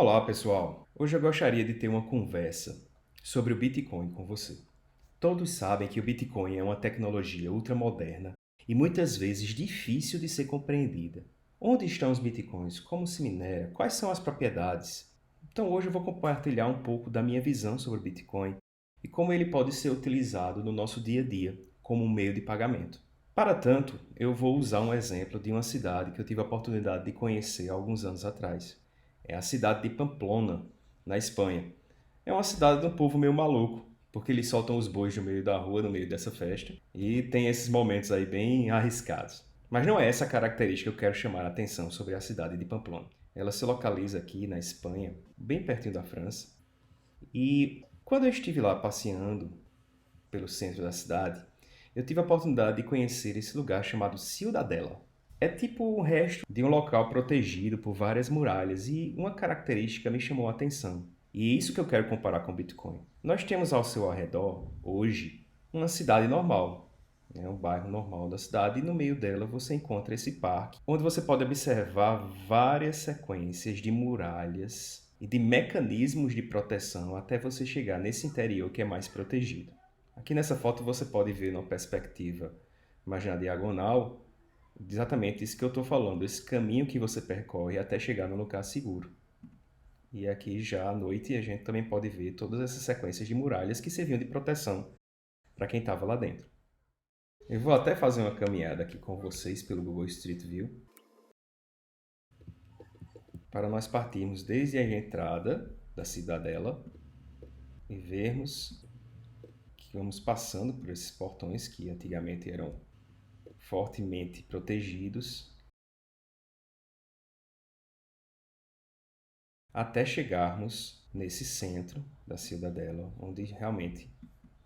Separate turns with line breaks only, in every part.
Olá, pessoal! Hoje eu gostaria de ter uma conversa sobre o Bitcoin com você. Todos sabem que o Bitcoin é uma tecnologia ultramoderna e muitas vezes difícil de ser compreendida. Onde estão os Bitcoins? Como se minera? Quais são as propriedades? Então hoje eu vou compartilhar um pouco da minha visão sobre o Bitcoin e como ele pode ser utilizado no nosso dia a dia como um meio de pagamento. Para tanto, eu vou usar um exemplo de uma cidade que eu tive a oportunidade de conhecer há alguns anos atrás. É a cidade de Pamplona, na Espanha. É uma cidade de um povo meio maluco, porque eles soltam os bois no meio da rua, no meio dessa festa, e tem esses momentos aí bem arriscados. Mas não é essa a característica que eu quero chamar a atenção sobre a cidade de Pamplona. Ela se localiza aqui na Espanha, bem pertinho da França, e quando eu estive lá passeando pelo centro da cidade, eu tive a oportunidade de conhecer esse lugar chamado Ciudadela. É tipo o resto de um local protegido por várias muralhas e uma característica me chamou a atenção. E é isso que eu quero comparar com o Bitcoin. Nós temos ao seu arredor, hoje, uma cidade normal, um bairro normal da cidade, e no meio dela você encontra esse parque, onde você pode observar várias sequências de muralhas e de mecanismos de proteção até você chegar nesse interior que é mais protegido. Aqui nessa foto você pode ver numa perspectiva mais na diagonal, exatamente isso que eu estou falando, esse caminho que você percorre até chegar no lugar seguro. E aqui já à noite a gente também pode ver todas essas sequências de muralhas que serviam de proteção para quem estava lá dentro. Eu vou até fazer uma caminhada aqui com vocês pelo Google Street View para nós partirmos desde a entrada da cidadela e vermos que vamos passando por esses portões que antigamente eram fortemente protegidos até chegarmos nesse centro da cidadela, onde realmente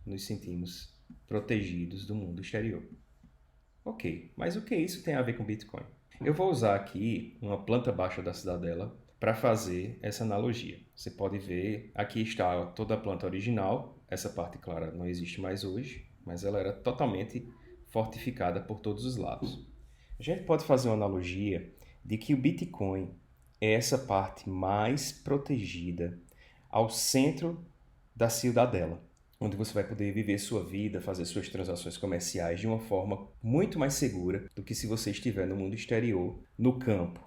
nos sentimos protegidos do mundo exterior. Ok, mas o que isso tem a ver com Bitcoin? Eu vou usar aqui uma planta baixa da cidadela para fazer essa analogia. Você pode ver, aqui está toda a planta original, essa parte clara não existe mais hoje, mas ela era totalmente fortificada por todos os lados. A gente pode fazer uma analogia de que o Bitcoin é essa parte mais protegida ao centro da cidadela, onde você vai poder viver sua vida, fazer suas transações comerciais de uma forma muito mais segura do que se você estiver no mundo exterior, no campo,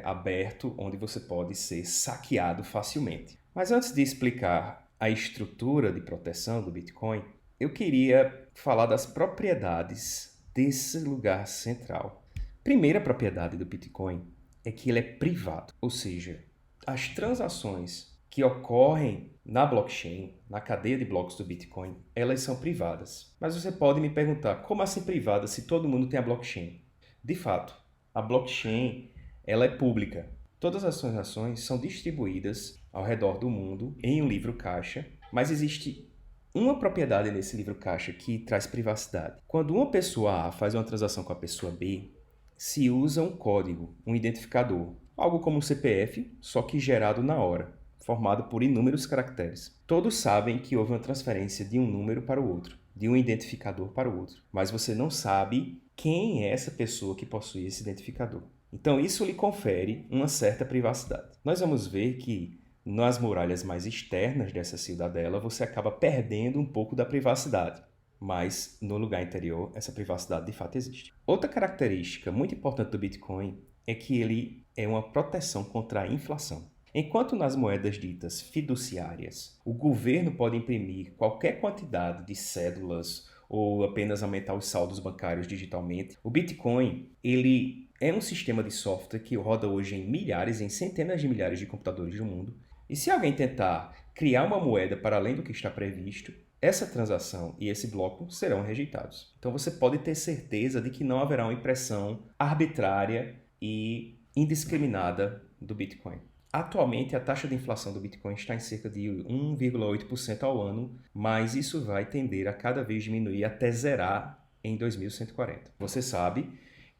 aberto, onde você pode ser saqueado facilmente. Mas antes de explicar a estrutura de proteção do Bitcoin, eu queria falar das propriedades desse lugar central. Primeira propriedade do Bitcoin é que ele é privado, ou seja, as transações que ocorrem na blockchain, na cadeia de blocos do Bitcoin, elas são privadas. Mas você pode me perguntar, como assim privada se todo mundo tem a blockchain? De fato, a blockchain ela é pública. Todas as transações são distribuídas ao redor do mundo em um livro caixa, mas existe uma propriedade nesse livro caixa que traz privacidade. Quando uma pessoa A faz uma transação com a pessoa B, se usa um código, um identificador, algo como um CPF, só que gerado na hora, formado por inúmeros caracteres. Todos sabem que houve uma transferência de um número para o outro, de um identificador para o outro, mas você não sabe quem é essa pessoa que possui esse identificador. Então isso lhe confere uma certa privacidade. Nós vamos ver que nas muralhas mais externas dessa cidadela você acaba perdendo um pouco da privacidade, mas no lugar interior essa privacidade de fato existe. Outra característica muito importante do Bitcoin é que ele é uma proteção contra a inflação. Enquanto nas moedas ditas fiduciárias, o governo pode imprimir qualquer quantidade de cédulas ou apenas aumentar os saldos bancários digitalmente, o Bitcoin ele é um sistema de software que roda hoje em milhares, em centenas de milhares de computadores do mundo. E se alguém tentar criar uma moeda para além do que está previsto, essa transação e esse bloco serão rejeitados. Então você pode ter certeza de que não haverá uma impressão arbitrária e indiscriminada do Bitcoin. Atualmente, a taxa de inflação do Bitcoin está em cerca de 1,8% ao ano, mas isso vai tender a cada vez diminuir até zerar em 2140. Você sabe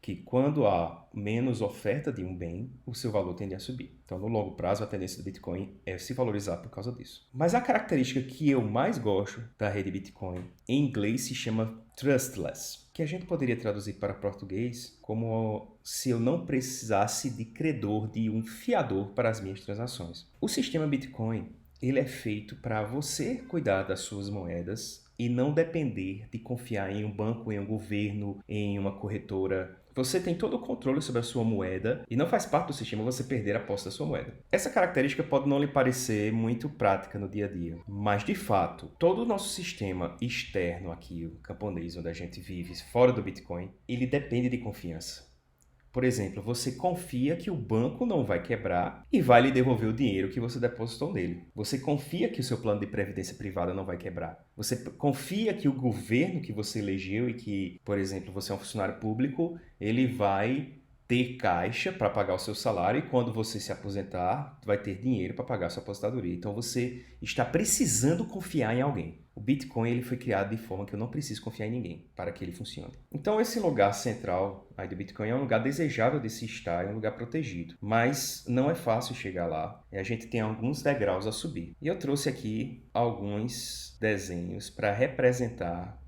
que quando há menos oferta de um bem, o seu valor tende a subir. Então, no longo prazo, a tendência do Bitcoin é se valorizar por causa disso. Mas a característica que eu mais gosto da rede Bitcoin, em inglês se chama trustless, que a gente poderia traduzir para português como se eu não precisasse de credor, de um fiador para as minhas transações. O sistema Bitcoin, ele é feito para você cuidar das suas moedas e não depender de confiar em um banco, em um governo, em uma corretora. Você tem todo o controle sobre a sua moeda e não faz parte do sistema você perder a posse da sua moeda. Essa característica pode não lhe parecer muito prática no dia a dia, mas de fato, todo o nosso sistema externo aqui, o camponês, onde a gente vive, fora do Bitcoin, ele depende de confiança. Por exemplo, você confia que o banco não vai quebrar e vai lhe devolver o dinheiro que você depositou nele. Você confia que o seu plano de previdência privada não vai quebrar. Você confia que o governo que você elegeu e que, por exemplo, você é um funcionário público, ele vai ter caixa para pagar o seu salário e quando você se aposentar, vai ter dinheiro para pagar a sua aposentadoria. Então você está precisando confiar em alguém. O Bitcoin ele foi criado de forma que eu não preciso confiar em ninguém para que ele funcione. Então esse lugar central aí do Bitcoin é um lugar desejável de se estar, é um lugar protegido. Mas não é fácil chegar lá e a gente tem alguns degraus a subir. E eu trouxe aqui alguns desenhos para representar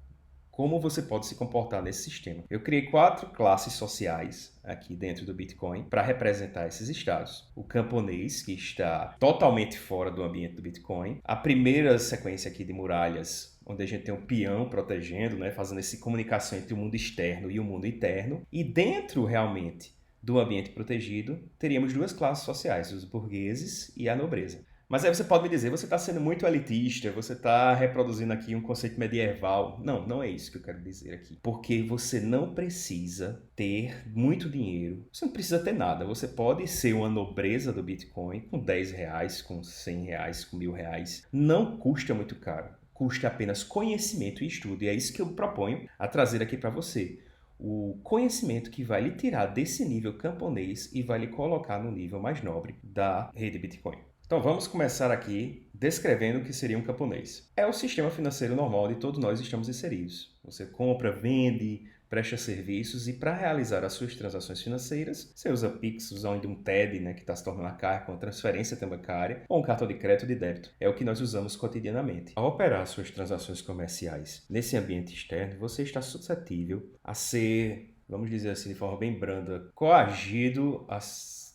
como você pode se comportar nesse sistema. Eu criei 4 classes sociais aqui dentro do Bitcoin para representar esses estados. O camponês, que está totalmente fora do ambiente do Bitcoin. A primeira sequência aqui de muralhas, onde a gente tem um peão protegendo, né, fazendo essa comunicação entre o mundo externo e o mundo interno. E dentro, realmente, do ambiente protegido, teríamos 2 classes sociais, os burgueses e a nobreza. Mas aí você pode me dizer, você está sendo muito elitista, você está reproduzindo aqui um conceito medieval. Não, não é isso que eu quero dizer aqui. Porque você não precisa ter muito dinheiro, você não precisa ter nada. Você pode ser uma nobreza do Bitcoin com R$ 10, com R$ 100, com R$ 1.000. Não custa muito caro, custa apenas conhecimento e estudo. E é isso que eu proponho a trazer aqui para você. O conhecimento que vai lhe tirar desse nível camponês e vai lhe colocar no nível mais nobre da rede Bitcoin. Então vamos começar aqui descrevendo o que seria um camponês. É o sistema financeiro normal onde todos nós estamos inseridos. Você compra, vende, presta serviços e para realizar as suas transações financeiras, você usa Pix, usa um TED, né, que está se tornando arcaico, uma transferência bancária ou um cartão de crédito ou de débito. É o que nós usamos cotidianamente. Ao operar suas transações comerciais nesse ambiente externo, você está suscetível a ser, vamos dizer assim de forma bem branda, coagido a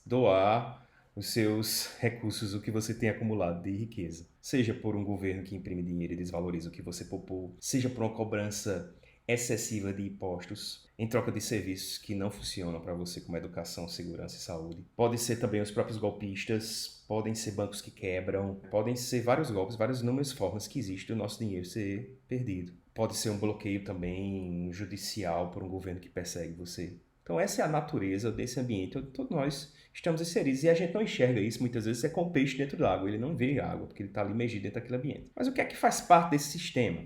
doar os seus recursos, o que você tem acumulado de riqueza. Seja por um governo que imprime dinheiro e desvaloriza o que você poupou, seja por uma cobrança excessiva de impostos em troca de serviços que não funcionam para você, como educação, segurança e saúde. Pode ser também os próprios golpistas, podem ser bancos que quebram, podem ser vários golpes, várias inúmeras formas que existe o nosso dinheiro ser perdido. Pode ser um bloqueio também judicial por um governo que persegue você. Então essa é a natureza desse ambiente onde todos nós estamos inseridos e a gente não enxerga isso, muitas vezes é com o peixe dentro da água, ele não vê a água, porque ele está ali imergido dentro daquele ambiente. Mas o que é que faz parte desse sistema?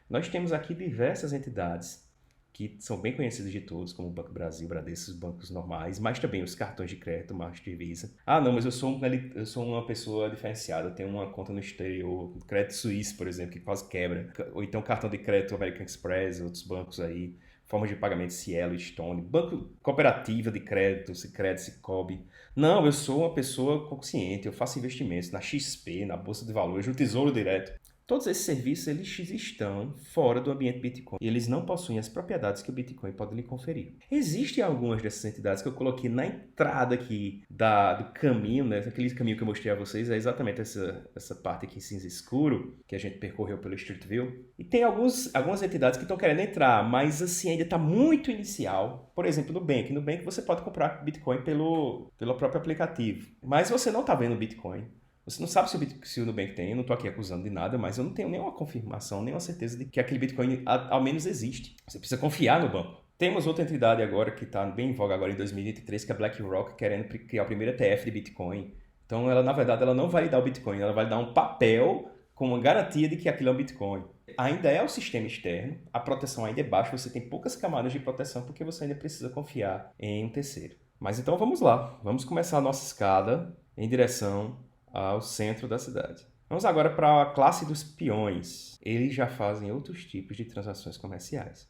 Nós temos aqui diversas entidades que são bem conhecidas de todos, como o Banco Brasil, Bradesco, os bancos normais, mas também os cartões de crédito, Master e Visa. Ah, não, mas eu sou uma pessoa diferenciada, eu tenho uma conta no exterior, Crédito Suíço, por exemplo, que quase quebra, ou então cartão de crédito American Express, outros bancos aí, formas de pagamento Cielo, Stone, banco cooperativa de crédito, Sicredi, Cicobi. Não, eu sou uma pessoa consciente, eu faço investimentos na XP, na Bolsa de Valores, no Tesouro Direto. Todos esses serviços eles estão fora do ambiente Bitcoin e eles não possuem as propriedades que o Bitcoin pode lhe conferir. Existem algumas dessas entidades que eu coloquei na entrada aqui do caminho, né? Aquele caminho que eu mostrei a vocês é exatamente essa parte aqui em cinza escuro que a gente percorreu pelo Street View. E tem algumas entidades que estão querendo entrar, mas assim ainda está muito inicial. Por exemplo, no Nubank. No Nubank você pode comprar Bitcoin pelo próprio aplicativo. Mas você não está vendo Bitcoin. Você não sabe se o Nubank tem, eu não estou aqui acusando de nada, mas eu não tenho nenhuma confirmação, nenhuma certeza de que aquele Bitcoin ao menos existe. Você precisa confiar no banco. Temos outra entidade agora que está bem em voga agora em 2023, que é a BlackRock, querendo criar o primeiro ETF de Bitcoin. Então, ela na verdade, ela não vai lhe dar o Bitcoin, ela vai lhe dar um papel com uma garantia de que aquilo é um Bitcoin. Ainda é o sistema externo, a proteção ainda é baixa, você tem poucas camadas de proteção porque você ainda precisa confiar em um terceiro. Mas então vamos lá, vamos começar a nossa escada em direção ao centro da cidade. Vamos agora para a classe dos peões. Eles já fazem outros tipos de transações comerciais.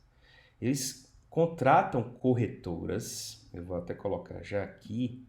Eles contratam corretoras, eu vou até colocar já aqui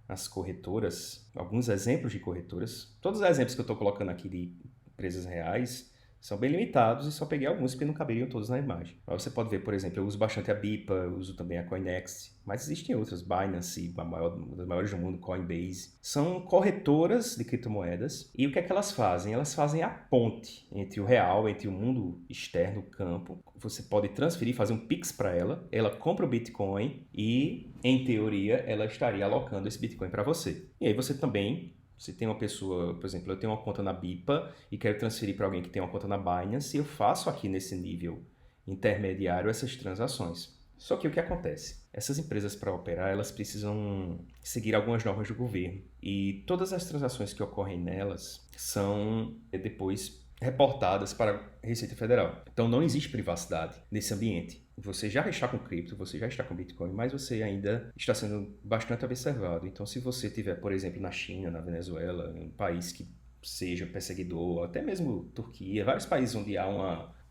as corretoras, alguns exemplos de corretoras. Todos os exemplos que eu estou colocando aqui de empresas reais são bem limitados e só peguei alguns porque não caberiam todos na imagem. Mas você pode ver, por exemplo, eu uso bastante a BIPA, eu uso também a Coinext, mas existem outras, Binance, uma das maiores do mundo, Coinbase. São corretoras de criptomoedas e o que é que elas fazem? Elas fazem a ponte entre o real, entre o mundo externo, o campo. Você pode transferir, fazer um Pix para ela compra o Bitcoin e, em teoria, ela estaria alocando esse Bitcoin para você. E aí você também... Se tem uma pessoa, por exemplo, eu tenho uma conta na BIPA e quero transferir para alguém que tem uma conta na Binance, eu faço aqui nesse nível intermediário essas transações. Só que o que acontece? Essas empresas, para operar, elas precisam seguir algumas normas do governo. E todas as transações que ocorrem nelas são depois reportadas para a Receita Federal. Então não existe privacidade nesse ambiente. Você já está com cripto, você já está com Bitcoin, mas você ainda está sendo bastante observado. Então, se você estiver, por exemplo, na China, na Venezuela, em um país que seja perseguidor, até mesmo Turquia, vários países onde há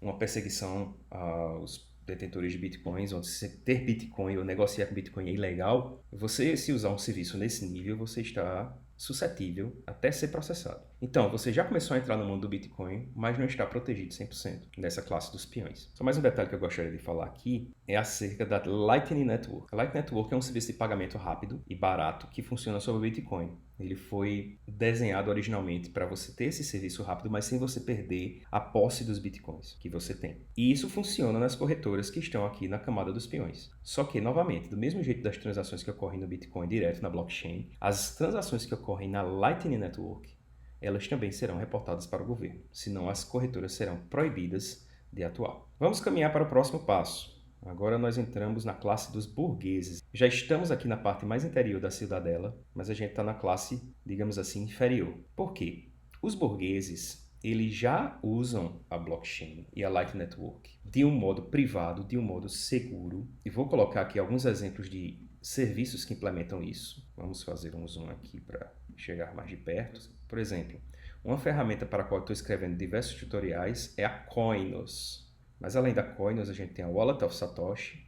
uma perseguição aos detentores de Bitcoins, onde ter Bitcoin ou negociar com Bitcoin é ilegal, você, se usar um serviço nesse nível, você está suscetível até ser processado. Então, você já começou a entrar no mundo do Bitcoin, mas não está protegido 100% dessa classe dos peões. Só mais um detalhe que eu gostaria de falar aqui é acerca da Lightning Network. A Lightning Network é um serviço de pagamento rápido e barato que funciona sobre o Bitcoin. Ele foi desenhado originalmente para você ter esse serviço rápido, mas sem você perder a posse dos Bitcoins que você tem. E isso funciona nas corretoras que estão aqui na camada dos peões. Só que, novamente, do mesmo jeito das transações que ocorrem no Bitcoin direto na blockchain, as transações que ocorrem na Lightning Network, elas também serão reportadas para o governo, senão as corretoras serão proibidas de atuar. Vamos caminhar para o próximo passo. Agora nós entramos na classe dos burgueses. Já estamos aqui na parte mais interior da cidadela, mas a gente está na classe, digamos assim, inferior. Por quê? Os burgueses, eles já usam a blockchain e a Lightning Network de um modo privado, de um modo seguro. E vou colocar aqui alguns exemplos de serviços que implementam isso. Vamos fazer um zoom aqui para chegar mais de perto. Por exemplo, uma ferramenta para a qual eu estou escrevendo diversos tutoriais é a Coinos. Mas além da Coinos, a gente tem a Wallet of Satoshi.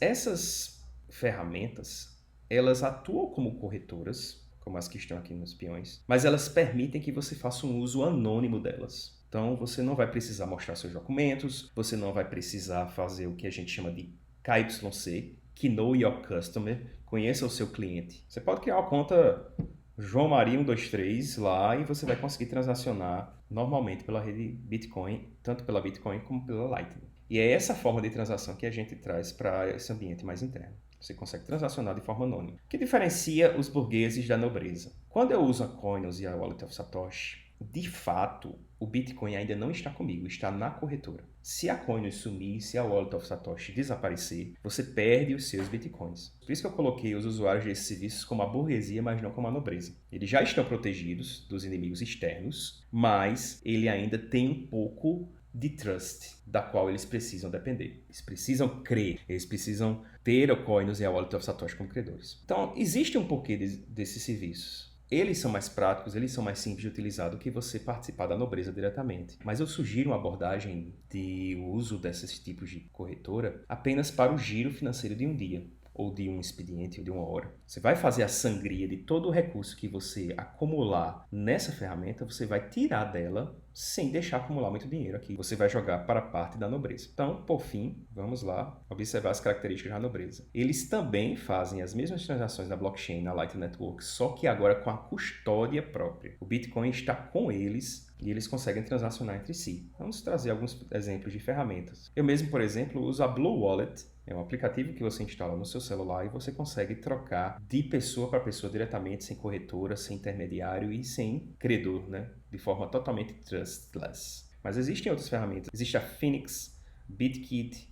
Essas ferramentas, elas atuam como corretoras, como as que estão aqui nos peões, mas elas permitem que você faça um uso anônimo delas. Então, você não vai precisar mostrar seus documentos, você não vai precisar fazer o que a gente chama de KYC, que Know Your Customer, conheça o seu cliente. Você pode criar uma conta João Maria 123 lá e você vai conseguir transacionar normalmente pela rede Bitcoin, tanto pela Bitcoin como pela Lightning. E é essa forma de transação que a gente traz para esse ambiente mais interno. Você consegue transacionar de forma anônima. O que diferencia os burgueses da nobreza? Quando eu uso a Coinos e a Wallet of Satoshi, de fato, o Bitcoin ainda não está comigo, está na corretora. Se a Coinos sumir, se a Wallet of Satoshi desaparecer, você perde os seus Bitcoins. Por isso que eu coloquei os usuários desses serviços como a burguesia, mas não como a nobreza. Eles já estão protegidos dos inimigos externos, mas ele ainda tem um pouco de trust, da qual eles precisam depender. Eles precisam crer, eles precisam ter o Coinos e a Wallet of Satoshi como credores. Então, existe um porquê desses serviços. Eles são mais práticos, eles são mais simples de utilizar do que você participar da nobreza diretamente. Mas eu sugiro uma abordagem de uso desses tipos de corretora apenas para o giro financeiro de um dia, ou de um expediente, ou de uma hora. Você vai fazer a sangria de todo o recurso que você acumular nessa ferramenta, você vai tirar dela sem deixar acumular muito dinheiro aqui. Você vai jogar para a parte da nobreza. Então, por fim, vamos lá observar as características da nobreza. Eles também fazem as mesmas transações na blockchain, na Lightning Network, só que agora com a custódia própria. O Bitcoin está com eles e eles conseguem transacionar entre si. Vamos trazer alguns exemplos de ferramentas. Eu mesmo, por exemplo, uso a Blue Wallet. É um aplicativo que você instala no seu celular e você consegue trocar de pessoa para pessoa diretamente, sem corretora, sem intermediário e sem credor, né? De forma totalmente trustless. Mas existem outras ferramentas. Existe a Phoenix, BitKit,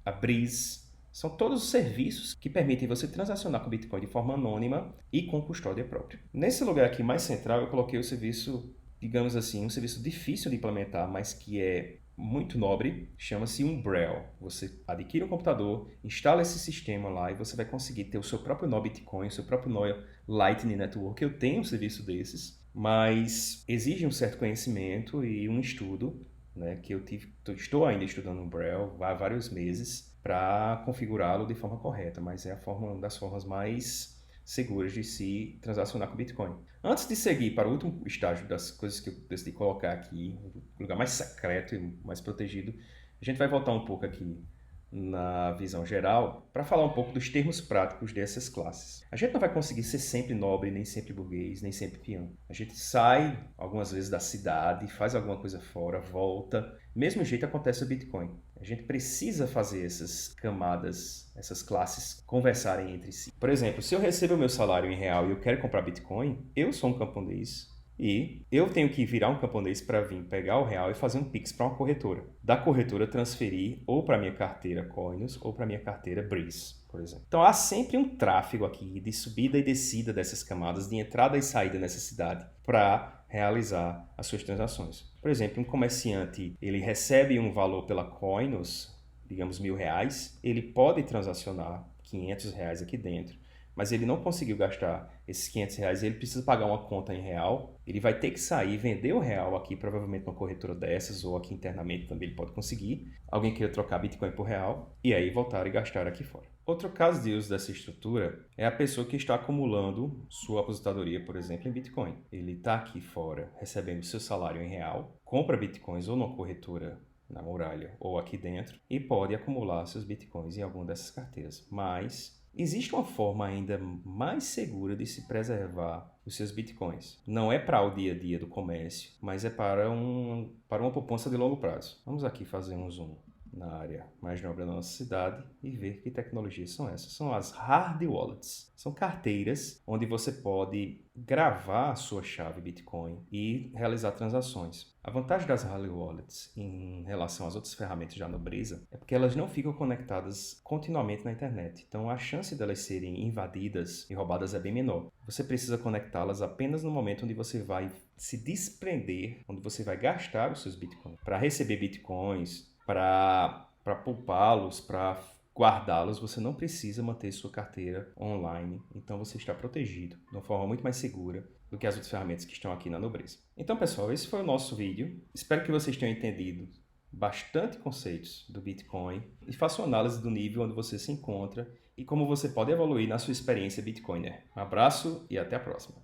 a Breeze. São todos os serviços que permitem você transacionar com Bitcoin de forma anônima e com custódia própria. Nesse lugar aqui mais central, eu coloquei o serviço, digamos assim, um serviço difícil de implementar, mas que é muito nobre, chama-se Umbrel. Você adquire um computador, instala esse sistema lá e você vai conseguir ter o seu próprio nó Bitcoin, o seu próprio nó Lightning Network. Eu tenho um serviço desses, mas exige um certo conhecimento e um estudo. né, que estou ainda estudando o Braille há vários meses para configurá-lo de forma correta, mas é uma das formas mais seguras de se transacionar com Bitcoin. Antes de seguir para o último estágio das coisas que eu decidi colocar aqui, o lugar mais secreto e mais protegido, a gente vai voltar um pouco aqui na visão geral para falar um pouco dos termos práticos dessas classes. A gente não vai conseguir ser sempre nobre, nem sempre burguês, nem sempre peão. A gente sai algumas vezes da cidade, faz alguma coisa fora, volta. Mesmo jeito acontece o Bitcoin. A gente precisa fazer essas camadas, essas classes conversarem entre si. Por exemplo, se eu recebo o meu salário em real e eu quero comprar Bitcoin, eu sou um camponês e eu tenho que virar um camponês para vir pegar o real e fazer um Pix para uma corretora. Da corretora transferir ou para minha carteira Coinus ou para minha carteira Breeze, por exemplo. Então há sempre um tráfego aqui de subida e descida dessas camadas, de entrada e saída nessa cidade para realizar as suas transações. Por exemplo, um comerciante, ele recebe um valor pela Coinus, digamos R$1.000, ele pode transacionar R$500 aqui dentro, mas ele não conseguiu gastar esses R$500, ele precisa pagar uma conta em real, ele vai ter que sair e vender o real aqui, provavelmente numa corretora dessas, ou aqui internamente também ele pode conseguir. Alguém queira trocar Bitcoin por real, e aí voltar e gastar aqui fora. Outro caso de uso dessa estrutura é a pessoa que está acumulando sua aposentadoria, por exemplo, em Bitcoin. Ele está aqui fora recebendo seu salário em real, compra Bitcoins ou numa corretora na muralha ou aqui dentro e pode acumular seus Bitcoins em alguma dessas carteiras. Mas existe uma forma ainda mais segura de se preservar os seus Bitcoins. Não é para o dia a dia do comércio, mas é para uma poupança de longo prazo. Vamos aqui fazer um zoom na área mais nobre da nossa cidade e ver que tecnologias são essas. São as hard wallets. São carteiras onde você pode gravar a sua chave Bitcoin e realizar transações. A vantagem das hard wallets em relação às outras ferramentas da nobreza é porque elas não ficam conectadas continuamente na internet. Então a chance delas serem invadidas e roubadas é bem menor. Você precisa conectá-las apenas no momento onde você vai se desprender, onde você vai gastar os seus Bitcoins. Para receber Bitcoins, para poupá-los, para guardá-los, você não precisa manter sua carteira online. Então você está protegido de uma forma muito mais segura do que as outras ferramentas que estão aqui na nobreza. Então, pessoal, esse foi o nosso vídeo. Espero que vocês tenham entendido bastante conceitos do Bitcoin e façam análise do nível onde você se encontra e como você pode evoluir na sua experiência Bitcoiner. Um abraço e até a próxima.